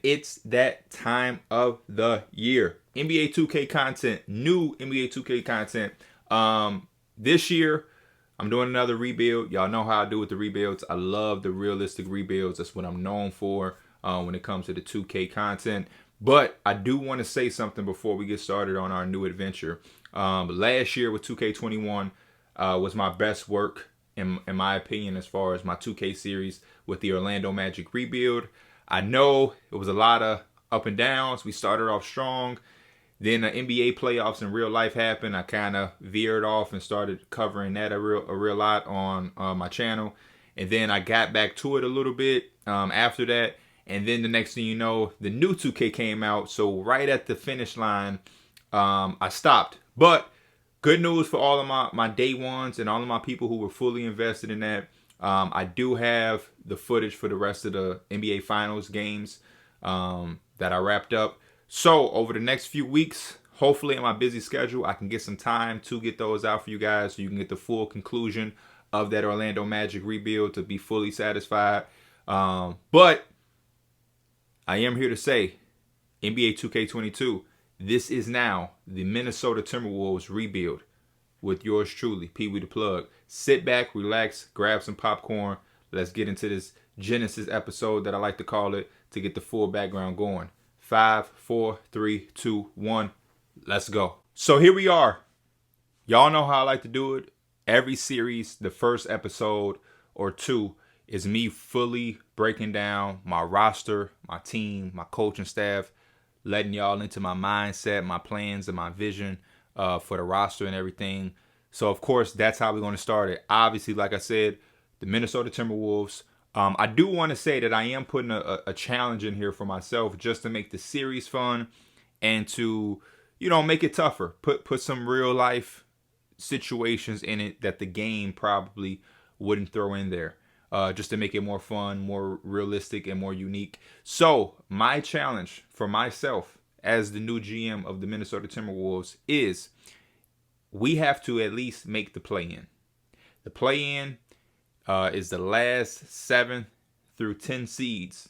it's that time of the year. NBA 2K content, new NBA 2K content. This year, I'm doing another rebuild. Y'all know how I do with the rebuilds. I love the realistic rebuilds. That's what I'm known for when it comes to the 2K content. But I do want to say something before we get started on our new adventure. Last year with 2K21 was my best work, in my opinion, as far as my 2K series with the Orlando Magic rebuild. I know it was a lot of up and downs. We started off strong. Then the NBA playoffs in real life happened. I kind of veered off and started covering that a real lot on my channel. And then I got back to it a little bit after that. And then the next thing you know, the new 2K came out. So right at the finish line, I stopped. But good news for all of my day ones and all of my people who were fully invested in that. I do have the footage for the rest of the NBA Finals games that I wrapped up. So over the next few weeks, hopefully in my busy schedule, I can get some time to get those out for you guys so you can get the full conclusion of that Orlando Magic rebuild to be fully satisfied. But I am here to say, NBA 2K22, this is now the Minnesota Timberwolves rebuild with yours truly, Pee Wee the Plug. Sit back, relax, grab some popcorn. Let's get into this Genesis episode that I like to call it to get the full background going. 5, 4, 3, 2, 1. Let's go. So here we are. Y'all know how I like to do it. Every series, the first episode or two is me fully breaking down my roster, my team, my coaching staff, letting y'all into my mindset, my plans, and my vision for the roster and everything. So, of course, that's how we're going to start it. Obviously, like I said, the Minnesota Timberwolves. I do want to say that I am putting a challenge in here for myself just to make the series fun and to, make it tougher. Put some real life situations in it that the game probably wouldn't throw in there. Just to make it more fun, more realistic, and more unique. So, my challenge for myself as the new GM of the Minnesota Timberwolves is we have to at least make the play-in. The play-in is the last 7 through 10 seeds.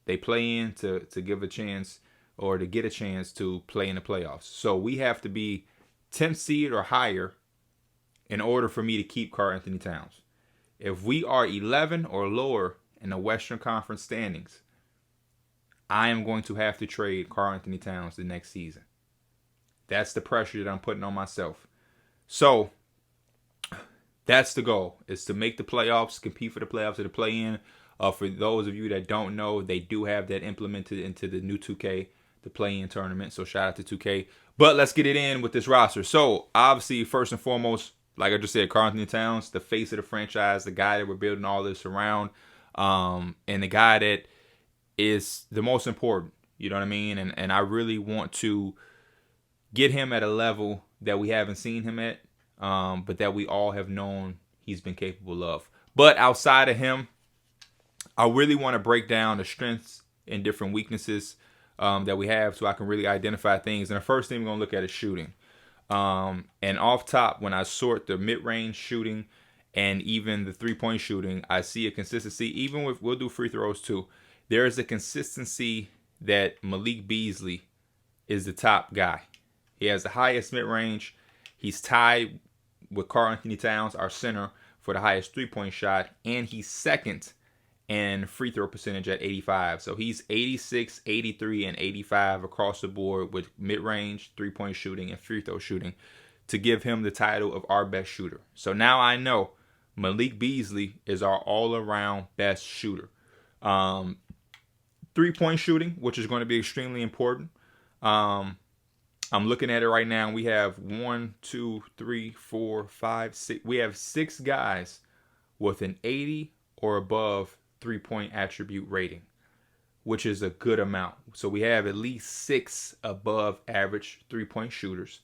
They play in to give a chance or to get a chance to play in the playoffs. So, we have to be 10th seed or higher in order for me to keep Karl-Anthony Towns. If we are 11 or lower in the Western Conference standings, I am going to have to trade Karl-Anthony Towns the next season. That's the pressure that I'm putting on myself. So, that's the goal, is to make the playoffs, compete for the playoffs or the play-in. For those of you that don't know, they do have that implemented into the new 2K, the play-in tournament. So, shout out to 2K. But let's get it in with this roster. So, obviously, first and foremost, like I just said, Karl-Anthony Towns, the face of the franchise, the guy that we're building all this around, and the guy that is the most important, you know what I mean? And I really want to get him at a level that we haven't seen him at, but that we all have known he's been capable of. But outside of him, I really want to break down the strengths and different weaknesses that we have so I can really identify things. And the first thing we're going to look at is shooting. And off top, when I sort the mid-range shooting and even the three-point shooting, I see a consistency. Even with, we'll do free throws too. There is a consistency that Malik Beasley is the top guy. He has the highest mid-range. He's tied with Karl-Anthony Towns, our center, for the highest three-point shot. And he's second in free throw percentage at 85. So he's 86, 83, and 85 across the board with mid-range, three-point shooting, and free throw shooting to give him the title of our best shooter. So now I know Malik Beasley is our all-around best shooter. Three-point shooting, which is going to be extremely important. I'm looking at it right now. We have 1, 2, 3, 4, 5, 6. We have 6 guys with an 80 or above three-point attribute rating, which is a good amount. So we have at least 6 above average three-point shooters.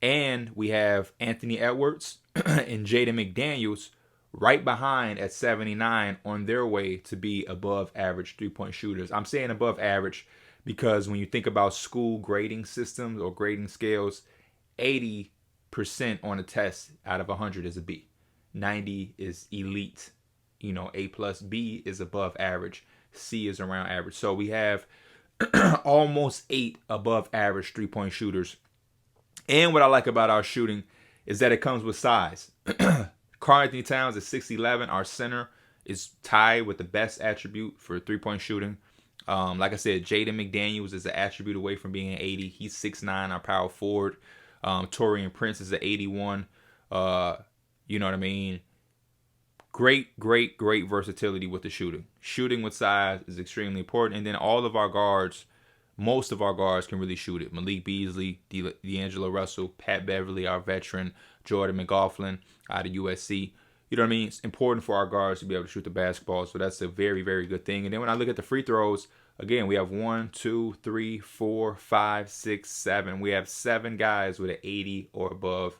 And we have Anthony Edwards and Jaden McDaniels right behind at 79 on their way to be above average three-point shooters. I'm saying above average because when you think about school grading systems or grading scales, 80% on a test out of 100 is a B. 90 is elite. A plus, B is above average, C is around average. So we have almost 8 above average 3-point shooters. And what I like about our shooting is that it comes with size. Karl-Anthony Towns is 6'11". Our center is tied with the best attribute for 3-point shooting. Like I said, Jaden McDaniels is an attribute away from being an 80. He's 6'9", our power forward. Torian Prince is an 81. You know what I mean? Great versatility with the shooting. Shooting with size is extremely important. And then all of our guards, most of our guards can really shoot it. Malik Beasley, D'Angelo Russell, Pat Beverly, our veteran, Jordan McLaughlin out of USC. You know what I mean? It's important for our guards to be able to shoot the basketball. So that's a very good thing. And then when I look at the free throws, again, we have 1, 2, 3, 4, 5, 6, 7. We have 7 guys with an 80 or above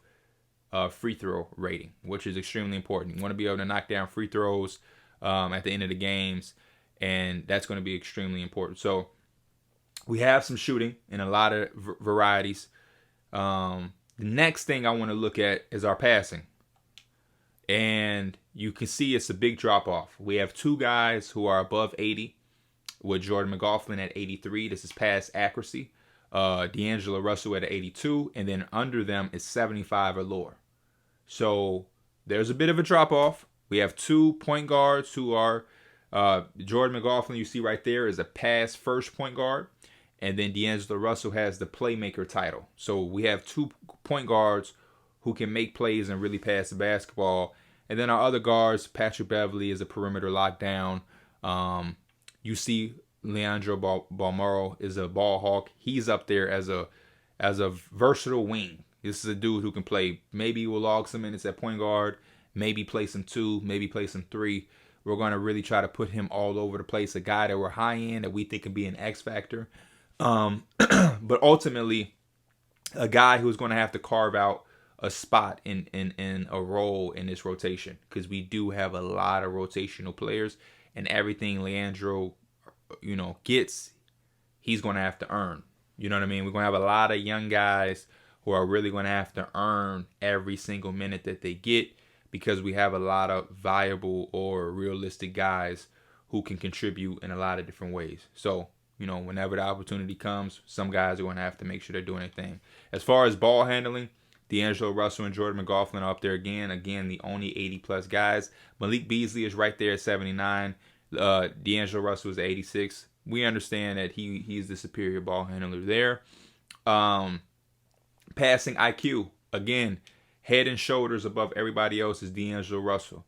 free throw rating, which is extremely important. You want to be able to knock down free throws at the end of the games, and that's going to be extremely important. So we have some shooting in a lot of varieties. The next thing I want to look at is our passing. And you can see it's a big drop off. We have 2 guys who are above 80, with Jordan McLaughlin at 83. This is pass accuracy. D'Angelo Russell at 82, and then under them is 75 or lower. So there's a bit of a drop off. We have 2 point guards who are Jordan McLaughlin, you see right there, is a pass first point guard, and then D'Angelo Russell has the playmaker title. So we have 2 point guards who can make plays and really pass the basketball. And then our other guards, Patrick Beverly is a perimeter lockdown. You see Leandro Bolmaro is a ball hawk. He's up there as a versatile wing. This is a dude who can play. Maybe we'll log some minutes at point guard. Maybe play some 2. Maybe play some 3. We're going to really try to put him all over the place. A guy that we're high in, that we think can be an X factor. But ultimately, a guy who's going to have to carve out a spot in a role in this rotation, because we do have a lot of rotational players, and everything Leandro, gets, he's going to have to earn. You know what I mean? We're going to have a lot of young guys who are really going to have to earn every single minute that they get, because we have a lot of viable or realistic guys who can contribute in a lot of different ways. So, whenever the opportunity comes, some guys are going to have to make sure they're doing their thing. As far as ball handling, D'Angelo Russell and Jordan McLaughlin are up there again. Again, the only 80-plus guys. Malik Beasley is right there at 79. D'Angelo Russell is 86. We understand that he's the superior ball handler there. Passing IQ, again, head and shoulders above everybody else is D'Angelo Russell,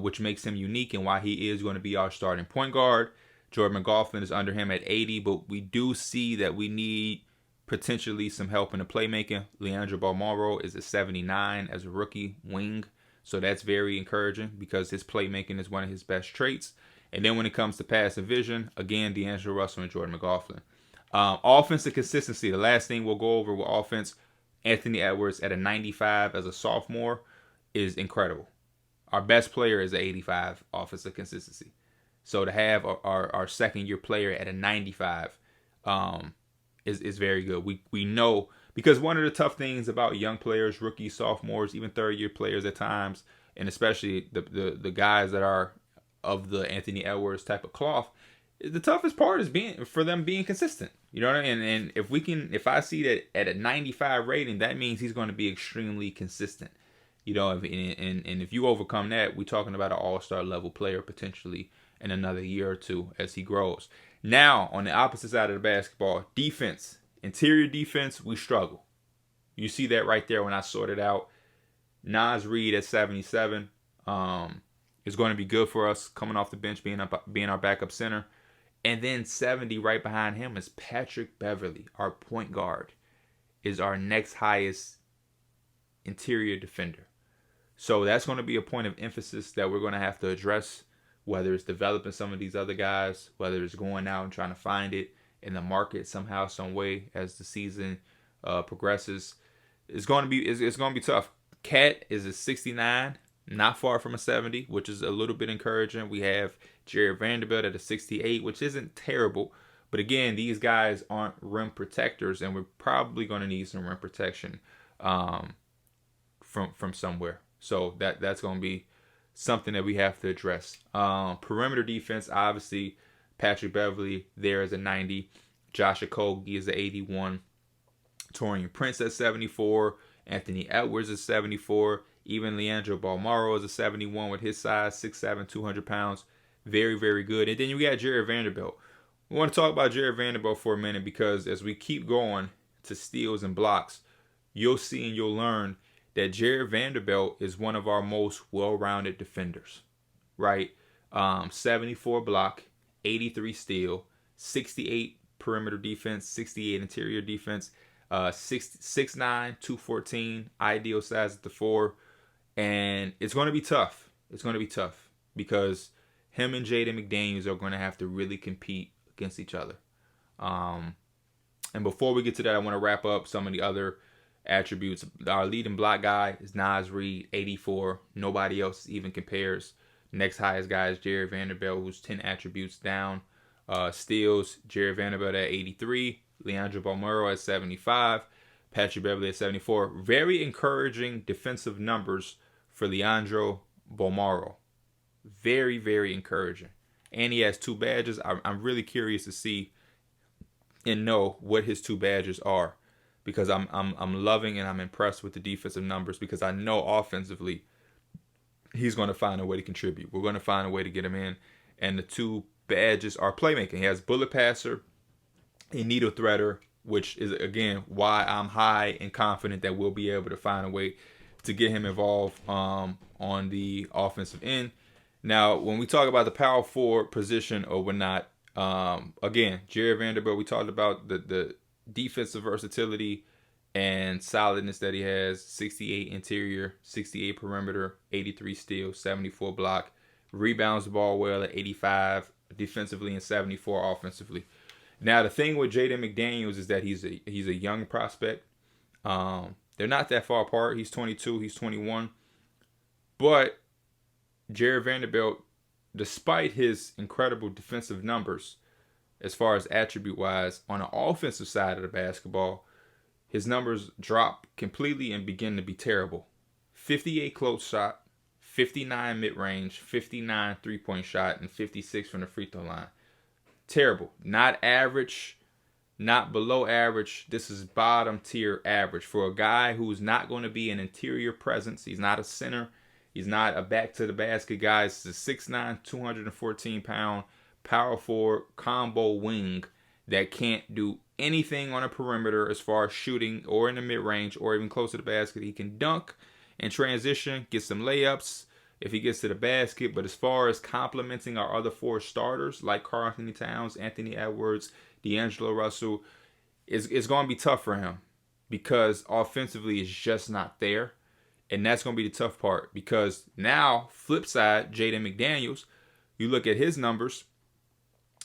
which makes him unique and why he is going to be our starting point guard. Jordan McLaughlin is under him at 80, but we do see that we need potentially some help in the playmaking. Leandro Bolmaro is a 79 as a rookie wing, so that's very encouraging because his playmaking is one of his best traits. And then when it comes to passive vision, again, D'Angelo Russell and Jordan McLaughlin. Offensive consistency, the last thing we'll go over with offense, Anthony Edwards at a 95 as a sophomore is incredible. Our best player is an 85 offensive consistency. So to have our second-year player at a 95 is very good. We know, because one of the tough things about young players, rookies, sophomores, even third-year players at times, and especially the guys that are of the Anthony Edwards type of cloth, the toughest part is being consistent. You know what I mean? And if I see that at a 95 rating, that means he's going to be extremely consistent. And if you overcome that, we're talking about an all-star level player potentially in another year or 2 as he grows. Now, on the opposite side of the basketball, defense, interior defense, we struggle. You see that right there when I sorted out. Naz Reid at 77 is going to be good for us coming off the bench, being our backup center. And then 70 right behind him is Patrick Beverly, our point guard, is our next highest interior defender. So that's going to be a point of emphasis that we're going to have to address, whether it's developing some of these other guys, whether it's going out and trying to find it in the market somehow, some way as the season progresses. It's going to be tough. Cat is a 69, not far from a 70, which is a little bit encouraging. We have Jared Vanderbilt at a 68, which isn't terrible. But again, these guys aren't rim protectors, and we're probably going to need some rim protection from somewhere. So that's going to be something that we have to address. Perimeter defense, obviously, Patrick Beverly there is a 90. Josh Okogie is a 81. Torian Prince at 74. Anthony Edwards is 74. Even Leandro Bolmaro is a 71 with his size, 6'7", 200 pounds. Very, very good. And then you got Jared Vanderbilt. We want to talk about Jared Vanderbilt for a minute because as we keep going to steals and blocks, you'll see and you'll learn that Jared Vanderbilt is one of our most well-rounded defenders, right? 74 block, 83 steal, 68 perimeter defense, 68 interior defense, 6'9", 214, ideal size at the 4. And it's going to be tough. It's going to be tough because him and Jaden McDaniels are going to have to really compete against each other. And before we get to that, I want to wrap up some of the other attributes. Our leading block guy is Naz Reid, 84. Nobody else even compares. Next highest guy is Jared Vanderbilt, who's 10 attributes down. Steals, Jared Vanderbilt at 83. Leandro Bolmaro at 75. Patrick Beverly at 74. Very encouraging defensive numbers for Leandro Bolmaro. Very, very encouraging. And he has 2 badges. I'm really curious to see and know what his 2 badges are, because I'm loving and I'm impressed with the defensive numbers, because I know offensively he's going to find a way to contribute. We're going to find a way to get him in. And the 2 badges are playmaking. He has bullet passer and needle threader, which is, again, why I'm high and confident that we'll be able to find a way to get him involved on the offensive end. Now, when we talk about the power forward position or whatnot, again, Jared Vanderbilt, we talked about the defensive versatility and solidness that he has. 68 interior, 68 perimeter, 83 steal, 74 block. Rebounds the ball well at 85 defensively and 74 offensively. Now, the thing with Jaden McDaniels is that he's a young prospect. They're not that far apart. He's 22, he's 21. But Jared Vanderbilt, despite his incredible defensive numbers, as far as attribute-wise, on the offensive side of the basketball, his numbers drop completely and begin to be terrible. 58 close shot, 59 mid-range, 59 three-point shot, and 56 from the free throw line. Terrible. Not average, not below average. This is bottom tier average for a guy who's not going to be an interior presence. He's not a center. He's not a back to the basket guy. He's a 6'9", 214-pound power forward combo wing that can't do anything on a perimeter as far as shooting or in the mid-range or even close to the basket. He can dunk and transition, get some layups if he gets to the basket. But as far as complementing our other 4 starters like Karl-Anthony Towns, Anthony Edwards, D'Angelo Russell, it's going to be tough for him because offensively it's just not there. And that's going to be the tough part, because now, flip side, Jaden McDaniels, you look at his numbers,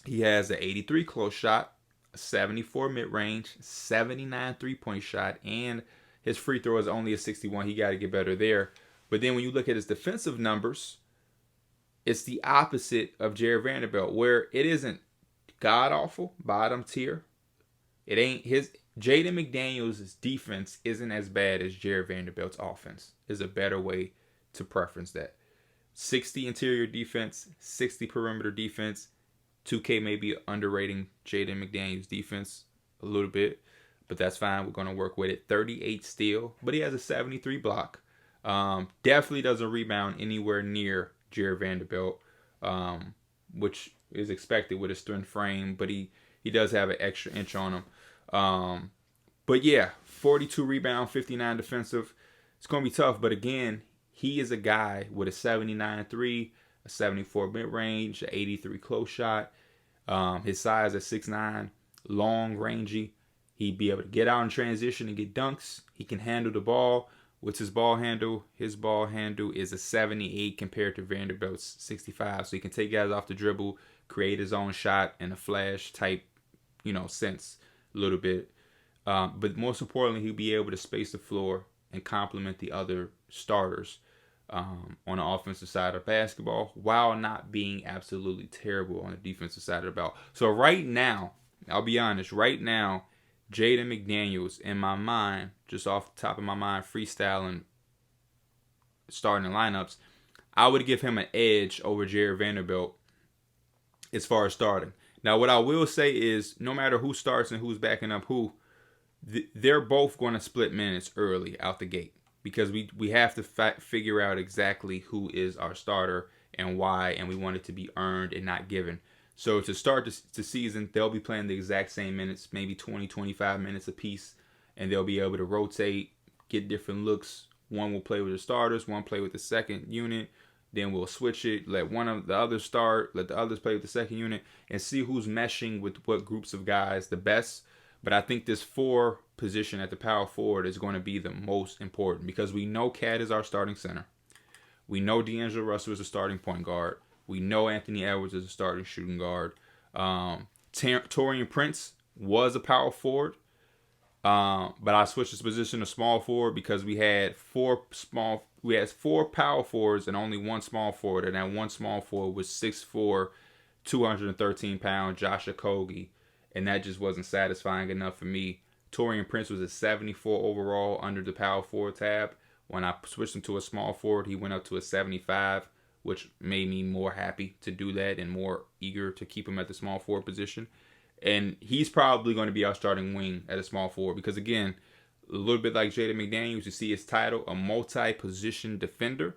he has an 83 close shot, a 74 mid-range, 79 three-point shot, and his free throw is only a 61. He got to get better there. But then when you look at his defensive numbers, it's the opposite of Jared Vanderbilt, where it isn't god-awful, bottom tier. It ain't his... Jaden McDaniels' defense isn't as bad as Jared Vanderbilt's offense. Is a better way to preference that. 60 interior defense, 60 perimeter defense. 2K may be underrating Jaden McDaniels' defense a little bit, but that's fine. We're going to work with it. 38 steal, but he has a 73 block. Definitely doesn't rebound anywhere near Jared Vanderbilt, which is expected with his thin frame, but he does have an extra inch on him. But yeah, 42 rebound, 59 defensive. It's going to be tough, but again, he is a guy with a 79 3, a 74 mid-range, an 83 close shot. His size is 6'9", long, rangy. He'd be able to get out in transition and get dunks. He can handle the ball. What's his ball handle? His ball handle is a 78 compared to Vanderbilt's 65. So he can take guys off the dribble, create his own shot in a flash type, sense a little bit. But most importantly, he'll be able to space the floor and complement the other starters on the offensive side of basketball while not being absolutely terrible on the defensive side of the ball. So right now, I'll be honest, Jaden McDaniels, in my mind, just off the top of my mind, freestyling, starting the lineups, I would give him an edge over Jared Vanderbilt as far as starting. Now, what I will say is, no matter who starts and who's backing up who, they're both going to split minutes early out the gate, because we have to figure out exactly who is our starter and why, and we want it to be earned and not given. So to start the season, they'll be playing the exact same minutes, maybe 20, 25 minutes apiece, and they'll be able to rotate, get different looks. One will play with the starters, one play with the second unit. Then we'll switch it, let one of the others start, let the others play with the second unit, and see who's meshing with what groups of guys the best. But I think this 4 position at the power forward is going to be the most important, because we know Cat is our starting center. We know D'Angelo Russell is a starting point guard. We know Anthony Edwards is a starting shooting guard. Taurean Prince was a power forward. But I switched his position to small forward because we had 4 power forwards and only 1 small forward, and that 1 small forward was 6'4", 213 pound Josh Okogie, and that just wasn't satisfying enough for me. Taurean Prince was a 74 overall under the power forward tab. When I switched him to a small forward, he went up to a 75, which made me more happy to do that and more eager to keep him at the small forward position. And he's probably going to be our starting wing at a small forward, because, again, a little bit like Jaden McDaniels, you see his title, a multi-position defender.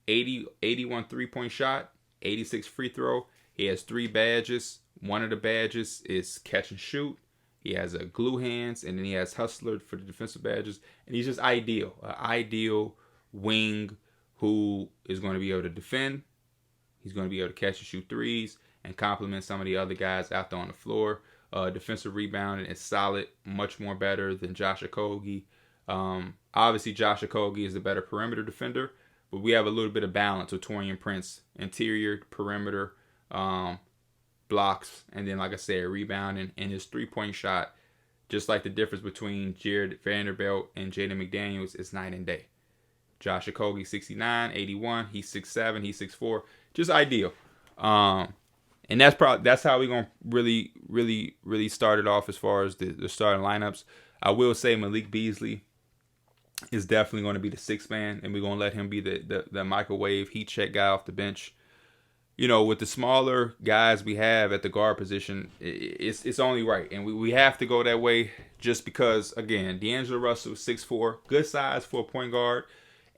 81 three-point shot, 86 free throw. He has 3 badges. One of the badges is catch and shoot. He has a glue hands, and then he has hustler for the defensive badges. And he's just ideal, an ideal wing who is going to be able to defend. He's going to be able to catch and shoot threes and complement some of the other guys out there on the floor. Defensive rebounding is solid, much more better than Josh Okogie. Obviously, Josh Okogie is the better perimeter defender, but we have a little bit of balance with Taurean Prince. Interior, perimeter, blocks, and then, like I said, rebounding, and his three-point shot, just like the difference between Jared Vanderbilt and Jaden McDaniels, is night and day. Josh Okogie, 69, 81. He's 6'7", he's 6'4". Just ideal. And that's how we're gonna really start it off as far as the starting lineups. I will say Malik Beasley is definitely going to be the 6th man, and we're gonna let him be the microwave heat check guy off the bench. You know, with the smaller guys we have at the guard position, it's only right, and we have to go that way, just because, again, D'Angelo Russell, 6'4", good size for a point guard.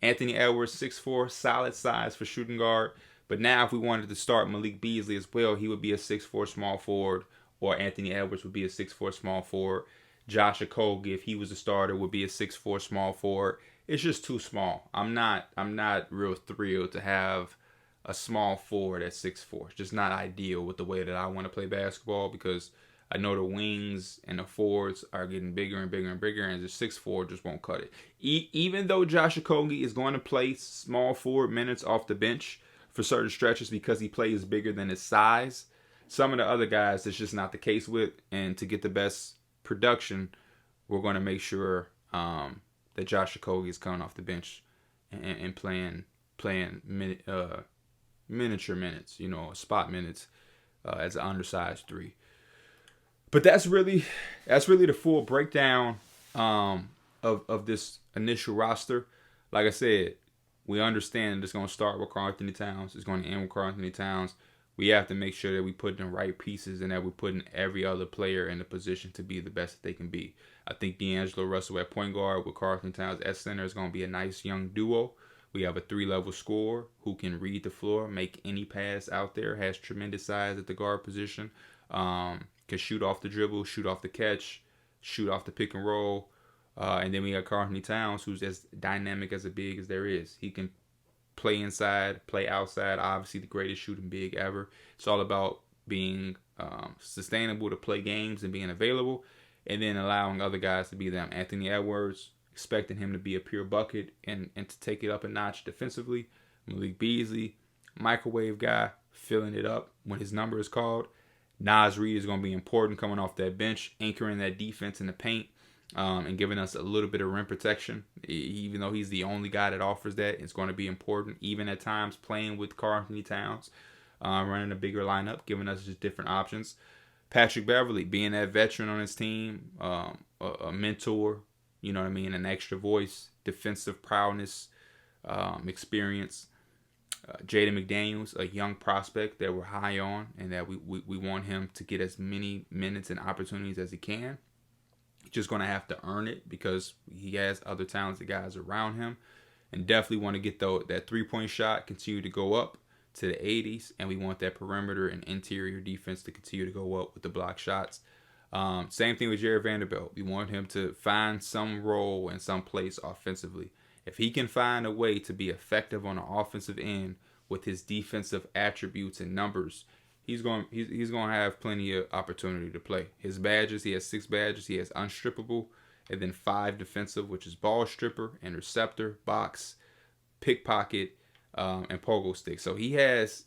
Anthony Edwards, 6'4", solid size for shooting guard. But now if we wanted to start Malik Beasley as well, he would be a 6'4" small forward, or Anthony Edwards would be a 6'4" small forward. Josh Okogie, if he was a starter, would be a 6'4" small forward. It's just too small. I'm not real thrilled to have a small forward at 6'4". It's just not ideal with the way that I want to play basketball, because I know the wings and the forwards are getting bigger and bigger and bigger, and the 6'4" just won't cut it. Even though Josh Okogie is going to play small forward minutes off the bench for certain stretches because he plays bigger than his size, some of the other guys that's just not the case with. And to get the best production, we're going to make sure that Josh Okogie is coming off the bench and playing miniature minutes, spot minutes as an undersized 3. But that's really the full breakdown of this initial roster. Like I said, we understand it's going to start with Karl-Anthony Towns. It's going to end with Karl-Anthony Towns. We have to make sure that we put in the right pieces and that we put in every other player in the position to be the best that they can be. I think D'Angelo Russell at point guard with Karl-Anthony Towns at center is going to be a nice young duo. We have a 3-level scorer who can read the floor, make any pass out there, has tremendous size at the guard position, can shoot off the dribble, shoot off the catch, shoot off the pick and roll. And then we got Karl-Anthony Towns, who's as dynamic as a big as there is. He can play inside, play outside. Obviously, the greatest shooting big ever. It's all about being sustainable to play games and being available, and then allowing other guys to be them. Anthony Edwards, expecting him to be a pure bucket and to take it up a notch defensively. Malik Beasley, microwave guy, filling it up when his number is called. Naz Reid is going to be important coming off that bench, anchoring that defense in the paint. And giving us a little bit of rim protection. Even though he's the only guy that offers that, it's going to be important. Even at times playing with Karl-Anthony Towns, running a bigger lineup, giving us just different options. Patrick Beverley, being that veteran on his team, a mentor, an extra voice, defensive prowess, experience. Jaden McDaniels, a young prospect that we're high on and that we want him to get as many minutes and opportunities as he can. He's just going to have to earn it because he has other talented guys around him. And definitely want to get that three-point shot continue to go up to the 80s. And we want that perimeter and interior defense to continue to go up with the block shots. Same thing with Jared Vanderbilt. We want him to find some role in some place offensively. If he can find a way to be effective on the offensive end with his defensive attributes and numbers, he's going to have plenty of opportunity to play. His badges, he has 6 badges. He has unstrippable, and then 5 defensive, which is ball stripper, interceptor, box, pickpocket, and pogo stick. So he has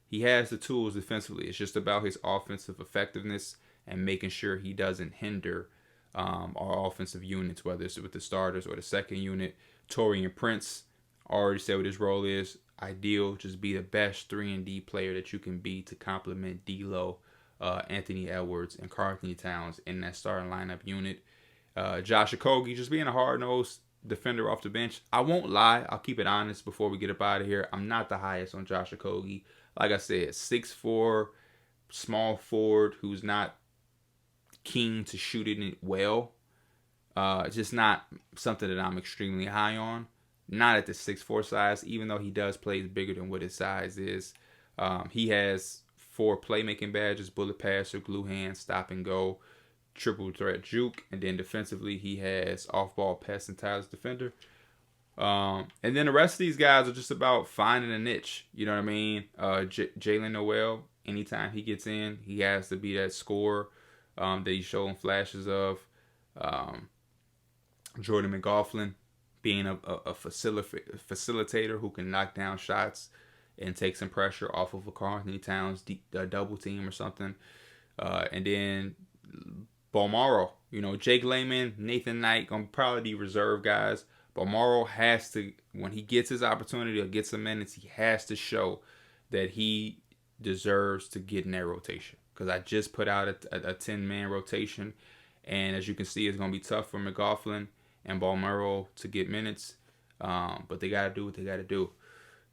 the tools defensively. It's just about his offensive effectiveness and making sure he doesn't hinder our offensive units, whether it's with the starters or the second unit. Torian Prince already said what his role is. Ideal, just be the best 3-and-D player that you can be to complement D'Lo, Anthony Edwards, and Karl-Anthony Towns in that starting lineup unit. Josh Okogie, just being a hard-nosed defender off the bench. I won't lie. I'll keep it honest before we get up out of here. I'm not the highest on Josh Okogie. Like I said, 6'4", small forward who's not keen to shoot it well. It's just not something that I'm extremely high on. Not at the 6'4" size, even though he does play bigger than what his size is. He has 4 playmaking badges: bullet passer, glue hand, stop and go, triple threat juke, and then defensively he has off-ball pest and tireless defender. And then the rest of these guys are just about finding a niche. You know what I mean? Jalen Noel, anytime he gets in, he has to be that scorer that he's showing flashes of. Jordan McLaughlin being a facilitator who can knock down shots and take some pressure off of a Karl-Anthony Towns double team or something. And then Bolmaro, Jake Layman, Nathan Knight, gonna probably be reserve guys. Bolmaro has to, when he gets his opportunity or gets some minutes, he has to show that he deserves to get in that rotation. Because I just put out a 10-man rotation, and as you can see, it's gonna be tough for McLaughlin and Bolmaro to get minutes, but they gotta do what they gotta do.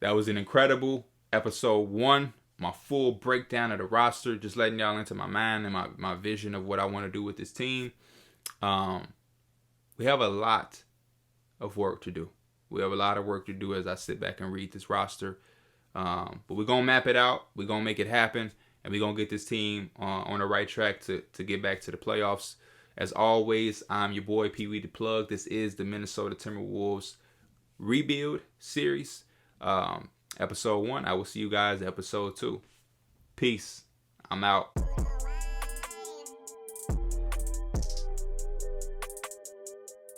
That was an incredible episode 1. My full breakdown of the roster, just letting y'all into my mind and my vision of what I want to do with this team. We have a lot of work to do. We have a lot of work to do as I sit back and read this roster. But we're going to map it out. We're going to make it happen. And we're going to get this team on the right track to get back to the playoffs. As always, I'm your boy, Pee Wee the Plug. This is the Minnesota Timberwolves Rebuild Series. Episode 1. I will see you guys episode 2. Peace. I'm out.